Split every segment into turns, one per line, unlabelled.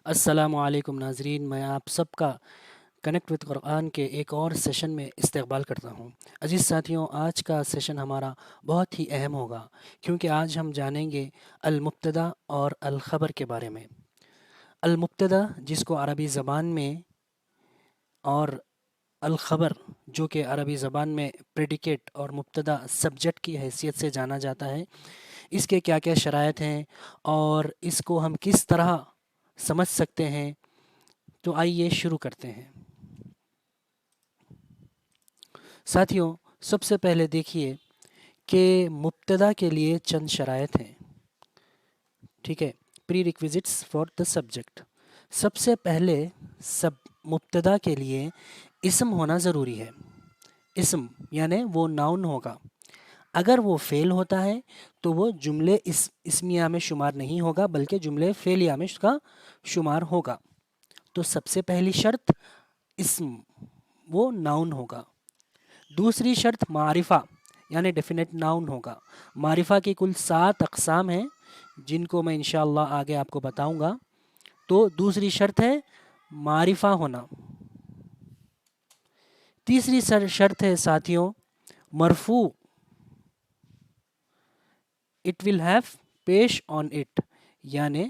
السلام علیکم ناظرین، میں آپ سب کا کنیکٹ وتھ قرآن کے ایک اور سیشن میں استقبال کرتا ہوں۔ عزیز ساتھیوں، آج کا سیشن ہمارا بہت ہی اہم ہوگا، کیونکہ آج ہم جانیں گے المبتدا اور الخبر کے بارے میں۔ المبتدا، جس کو عربی زبان میں، اور الخبر، جو کہ عربی زبان میں پریڈیکیٹ اور مبتدا سبجیکٹ کی حیثیت سے جانا جاتا ہے، اس کے کیا کیا شرائط ہیں اور اس کو ہم کس طرح سمجھ سکتے ہیں، تو آئیے شروع کرتے ہیں۔ ساتھیوں، سب سے پہلے دیکھیے کہ مبتدا کے لیے چند شرائط ہیں۔ ٹھیک ہے، پری ریکویزٹس فار دا سبجیکٹ۔ سب سے پہلے مبتدا کے لیے اسم ہونا ضروری ہے۔ اسم یعنی وہ ناؤن ہوگا۔ اگر وہ فعل ہوتا ہے تو وہ جملے اسمیہ میں شمار نہیں ہوگا، بلکہ جملے فعلیہ میں اس کا شمار ہوگا۔ تو سب سے پہلی شرط اسم، وہ ناؤن ہوگا۔ دوسری شرط معرفہ یعنی ڈیفینیٹ ناؤن ہوگا۔ معرفہ کی کل 7 اقسام ہیں، جن کو میں انشاءاللہ آگے آپ کو بتاؤں گا۔ تو دوسری شرط ہے معرفہ ہونا۔ تیسری شرط ہے ساتھیوں مرفوع، اٹ ول ہیو پیش آن اٹ، یعنی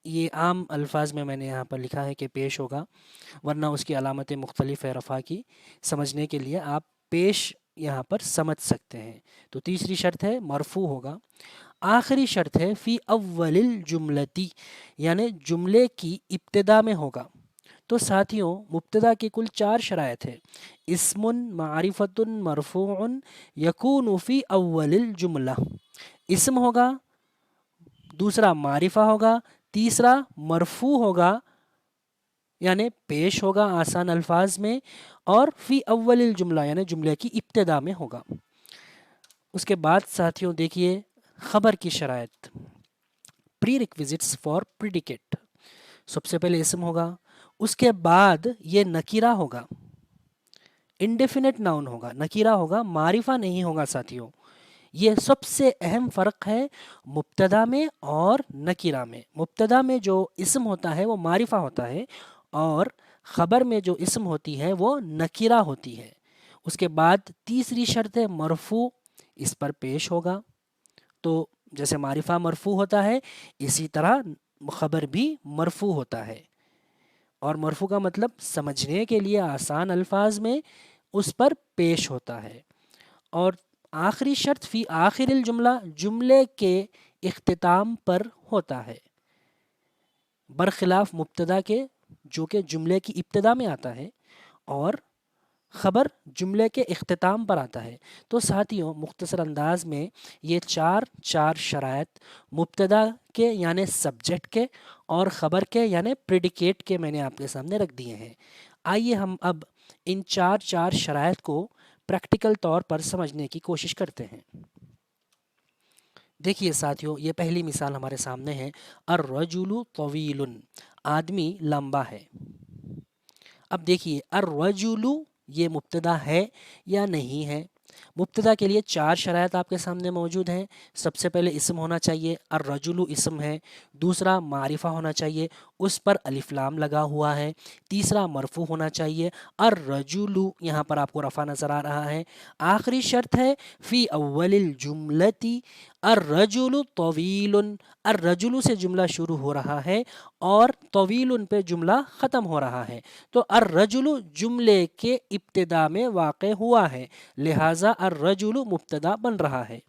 یہ عام الفاظ میں نے یہاں پر لکھا ہے کہ پیش ہوگا، ورنہ اس کی علامتیں مختلف ہے رفع کی۔ سمجھنے کے لیے آپ پیش یہاں پر سمجھ سکتے ہیں۔ تو تیسری شرط ہے مرفوع ہوگا۔ آخری شرط ہے فی اول الجملتی، یعنی جملے کی ابتدا میں ہوگا۔ تو ساتھیوں، مبتدا کی کل 4 شرائط ہے۔ اسم معرفت مرفوع یکون فی اول الجملہ۔ اسم ہوگا، دوسرا معرفہ ہوگا، تیسرا مرفوع ہوگا یعنی پیش ہوگا آسان الفاظ میں، اور فی اول الجملہ یعنی جملے کی ابتدا میں ہوگا۔ اس کے بعد ساتھیوں دیکھیے خبر کی شرائط، پری ریکویزٹس فار پریڈیکیٹ۔ سب سے پہلے اسم ہوگا، اس کے بعد یہ نکیرہ ہوگا، انڈیفینٹ ناؤن ہوگا، نکیرہ ہوگا، معرفہ نہیں ہوگا ساتھیوں۔ یہ سب سے اہم فرق ہے مبتدا میں اور نکیرہ میں۔ مبتدا میں جو اسم ہوتا ہے وہ معرفہ ہوتا ہے، اور خبر میں جو اسم ہوتی ہے وہ نکیرہ ہوتی ہے۔ اس کے بعد تیسری شرط ہے مرفوع، اس پر پیش ہوگا۔ تو جیسے معرفہ مرفوع ہوتا ہے، اسی طرح خبر بھی مرفوع ہوتا ہے، اور مرفوع کا مطلب سمجھنے کے لیے آسان الفاظ میں اس پر پیش ہوتا ہے۔ اور آخری شرط فی آخر الجملہ، جملے کے اختتام پر ہوتا ہے، برخلاف مبتدا کے جو کہ جملے کی ابتدا میں آتا ہے، اور خبر جملے کے اختتام پر آتا ہے۔ تو ساتھیوں، مختصر انداز میں یہ چار شرائط مبتدا کے یعنی سبجیکٹ کے، اور خبر کے یعنی پریڈیکیٹ کے میں نے آپ کے سامنے رکھ دیے ہیں۔ آئیے ہم اب ان چار شرائط کو پریکٹیکل طور پر سمجھنے کی کوشش کرتے ہیں۔ دیکھیے ساتھیوں، یہ پہلی مثال ہمارے سامنے ہے، الرجل طویل، آدمی لمبا ہے۔ اب دیکھیے الرجل یہ مبتدا ہے یا نہیں ہے۔ مبتدا کے لیے 4 شرائط آپ کے سامنے موجود ہیں۔ سب سے پہلے اسم ہونا چاہیے، الرجل اسم ہے۔ دوسرا معرفہ ہونا چاہیے، اس پر الف لام لگا ہوا ہے۔ تیسرا مرفوع ہونا چاہیے، الرجل یہاں پر آپ کو رفع نظر آ رہا ہے۔ آخری شرط ہے فی اول الجملتی الرجل طویل، الرجل سے جملہ شروع ہو رہا ہے اور طویل پہ جملہ ختم ہو رہا ہے۔ تو الرجل جملے کے ابتدا میں واقع ہوا ہے، لہٰذا الرجل مبتدا بن رہا ہے۔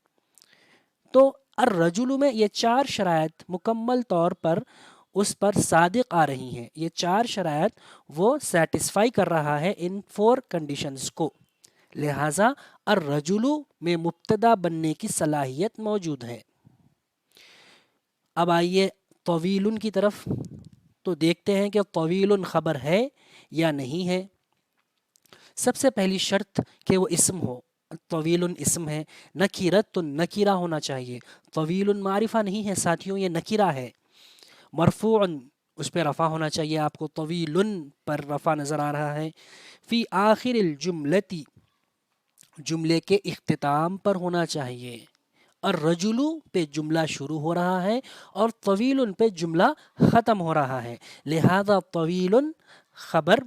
تو الرجل میں یہ 4 شرائط مکمل طور پر اس پر صادق آ رہی ہیں۔ یہ 4 شرائط وہ سیٹسفائی کر رہا ہے ان 4 کنڈیشنز کو، لہٰذا الرجل میں مبتدا بننے کی صلاحیت موجود ہے۔ اب آئیے طویل کی طرف، تو دیکھتے ہیں کہ طویل خبر ہے یا نہیں ہے۔ سب سے پہلی شرط کہ وہ اسم ہو، طویل اسم ہے، نکیرت تو نکیرہ ہونا چاہیے، طویل معرفہ نہیں ہے ساتھیوں، یہ نکیرہ ہے۔ مرفوع اس پہ رفع ہونا چاہیے، آپ کو طویل پر رفع نظر آ رہا ہے۔ فی آخر الجملتی جملے کے اختتام پر ہونا چاہیے، الرجل پہ جملہ شروع ہو رہا ہے اور طویل پہ جملہ ختم ہو رہا ہے، لہذا طویل خبر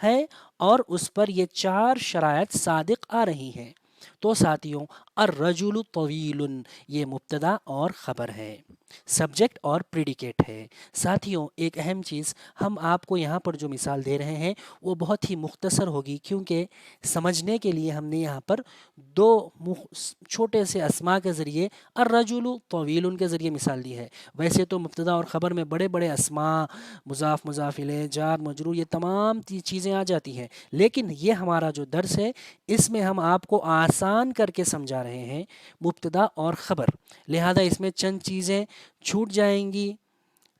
ہے اور اس پر یہ 4 شرائط صادق آ رہی ہیں۔ تو ساتھیوں الرجل طویل یہ مبتدا اور خبر ہے، سبجیکٹ اور پریڈیکیٹ ہے۔ ساتھیوں ایک اہم چیز ہم آپ کو یہاں پر جو مثال دے رہے ہیں وہ بہت ہی مختصر ہوگی، کیونکہ سمجھنے کے لیے ہم نے یہاں پر 2 چھوٹے سے اسما کے ذریعے الرجل طویل کے ذریعے مثال دی ہے۔ ویسے تو مبتدا اور خبر میں بڑے بڑے اسما، مضاف مضاف الیہ، جار مجرور، یہ تمام چیزیں آ جاتی ہیں، لیکن یہ ہمارا جو درس ہے اس میں ہم آپ کو آسان کر کے سمجھا رہے ہیں مبتدا اور خبر، لہذا اس میں چند چیزیں چھوٹ جائیں گی،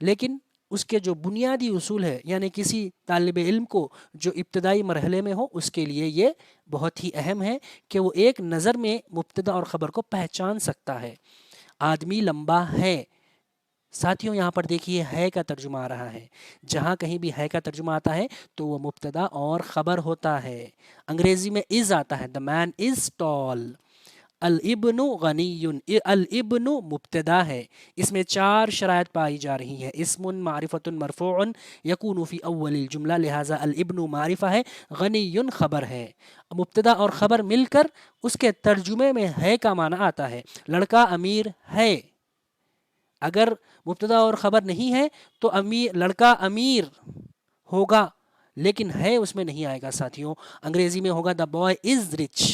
لیکن اس کے جو بنیادی اصول ہے، یعنی کسی طالب علم کو جو ابتدائی مرحلے میں ہو اس کے لیے یہ بہت ہی اہم ہے کہ وہ ایک نظر میں مبتدا اور خبر کو پہچان سکتا ہے۔ آدمی لمبا ہے، ساتھیوں یہاں پر دیکھیے ہے کا ترجمہ آ رہا ہے، جہاں کہیں بھی ہے کا ترجمہ آتا ہے تو وہ مبتدا اور خبر ہوتا ہے۔ انگریزی میں از آتا ہے، the man is tall۔ الابن غنی، الابن مبتدا ہے، اس میں 4 شرائط پائی جا رہی ہیں، اسم معرفت مرفوع یکون فی اول الجملہ، لہذا الابن معرفہ ہے، غنی خبر ہے۔ مبتدا اور خبر مل کر اس کے ترجمے میں ہے کا معنی آتا ہے، لڑکا امیر ہے۔ اگر مبتدا اور خبر نہیں ہے تو لڑکا امیر ہوگا، لیکن ہے اس میں نہیں آئے گا۔ ساتھیوں انگریزی میں ہوگا the boy is rich۔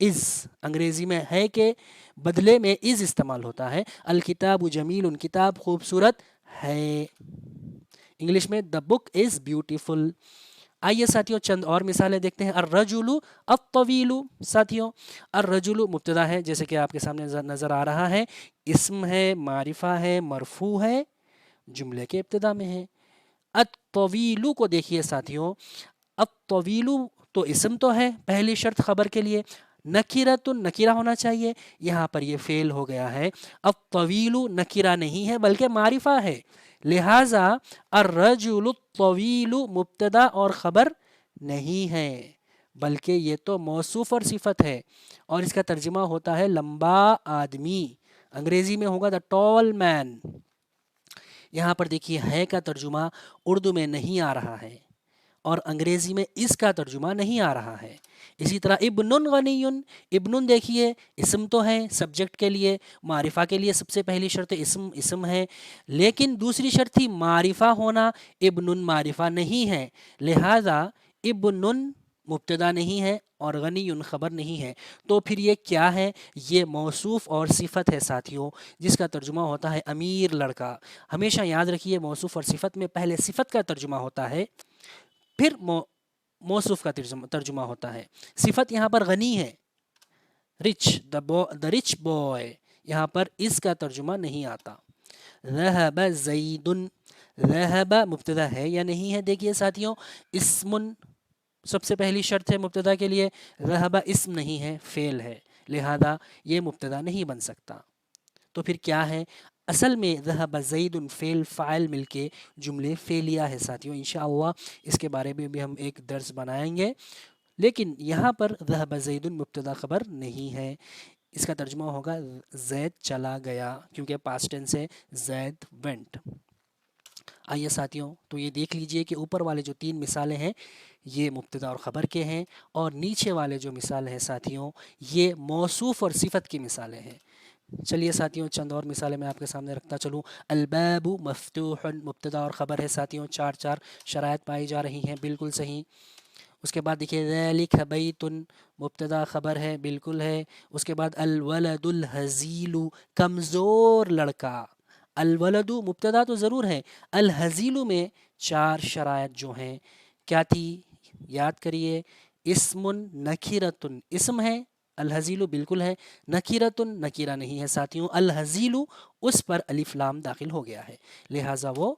از انگریزی میں ہے کے بدلے میں از استعمال ہوتا ہے۔ الکتاب جمیل، کتاب خوبصورت ہے۔ انگلش میں the book is beautiful۔ آئیے ساتھیوں چند اور مثالیں دیکھتے ہیں۔ الرجل الطویل، ساتھیوں الرجل مبتدا ہے جیسے کہ آپ کے سامنے نظر آ رہا ہے، اسم ہے، معرفہ ہے، مرفوع ہے، جملے کے ابتدا میں ہے۔ الطویل کو دیکھیے ساتھیوں، الطویل تو اسم تو ہے، پہلی شرط خبر کے لیے، نکیرۃ نکیرہ ہونا چاہیے، یہاں پر یہ فعل ہو گیا ہے۔ الطویل نکیرہ نہیں ہے بلکہ معرفہ ہے، لہٰذا الرجل الطویل مبتدا اور خبر نہیں ہے، بلکہ یہ تو موصوف اور صفت ہے، اور اس کا ترجمہ ہوتا ہے لمبا آدمی۔ انگریزی میں ہوگا the tall man۔ یہاں پر دیکھیے ہے کا ترجمہ اردو میں نہیں آ رہا ہے اور انگریزی میں اس کا ترجمہ نہیں آ رہا ہے۔ اسی طرح ابن غنی، ابن دیکھیے اسم تو ہے، سبجیکٹ کے لیے، معرفہ کے لیے سب سے پہلی شرط اسم ہے، لیکن دوسری شرط تھی معرفہ ہونا، ابن معرفہ نہیں ہے، لہذا ابن مبتدا نہیں ہے اور غنی خبر نہیں ہے، تو پھر یہ کیا ہے؟ یہ موصوف اور صفت ہے ساتھیوں، جس کا ترجمہ ہوتا ہے امیر لڑکا۔ ہمیشہ یاد رکھیے موصوف اور صفت میں پہلے صفت کا ترجمہ ہوتا ہے، پھر موصوف کا ترجمہ ہوتا ہے۔ صفت یہاں پر غنی ہے، رچ، the rich boy، یہاں پر اس کا ترجمہ نہیں آتا۔ ذہب زید، ذہب مبتدا ہے یا نہیں ہے؟ دیکھیے ساتھیوں اسم سب سے پہلی شرط ہے مبتدا کے لیے، ذہب اسم نہیں ہے، فعل ہے، لہذا یہ مبتدا نہیں بن سکتا۔ تو پھر کیا ہے؟ اصل میں ذہب زید فعل فاعل مل کے جملے فعلیہ ہے ساتھیوں، انشاءاللہ اس کے بارے میں بھی ہم ایک درس بنائیں گے، لیکن یہاں پر ذہب زید مبتدا خبر نہیں ہے، اس کا ترجمہ ہوگا زید چلا گیا، کیونکہ پاسٹ ٹینس ہے، زید went۔ آئیے ساتھیوں تو یہ دیکھ لیجئے کہ اوپر والے جو 3 مثالیں ہیں یہ مبتدا اور خبر کے ہیں، اور نیچے والے جو مثال ہیں ساتھیوں یہ موصوف اور صفت کی مثالیں ہیں۔ چلیے ساتھیوں چند اور مثالیں میں آپ کے سامنے رکھتا چلوں۔ الباب مفتوح، مبتدا اور خبر ہے ساتھیوں، 4 شرائط پائی جا رہی ہیں، بالکل صحیح۔ اس کے بعد دیکھیے ذالک بیت، مبتدا خبر ہے، بالکل ہے۔ اس کے بعد الولد الہزیل، کمزور لڑکا۔ الولد مبتدا تو ضرور ہے، الہزیل میں 4 شرائط جو ہیں کیا تھی؟ یاد کریے، اسم نکیرۃ اسم ہے، الہزیل بالکل ہے، نکیرۃ نکیرہ نہیں ہے ساتھیوں، الہزیل اس پر الف لام داخل ہو گیا ہے، لہٰذا وہ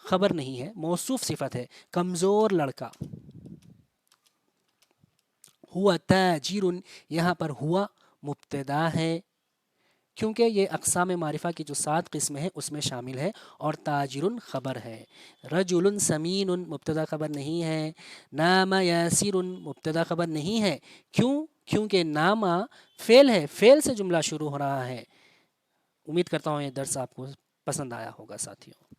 خبر نہیں ہے، موصوف صفت ہے، کمزور لڑکا۔ ہوا تاجر، یہاں پر ہوا مبتدا ہے کیونکہ یہ اقسام معرفہ کی جو 7 قسمیں ہیں اس میں شامل ہے، اور تاجر خبر ہے۔ رجل سمین، مبتدا خبر نہیں ہے۔ نام یاسر، مبتدا خبر نہیں ہے، کیوں؟ کیونکہ نامہ فعل ہے، فعل سے جملہ شروع ہو رہا ہے۔ امید کرتا ہوں یہ درس آپ کو پسند آیا ہوگا ساتھیوں۔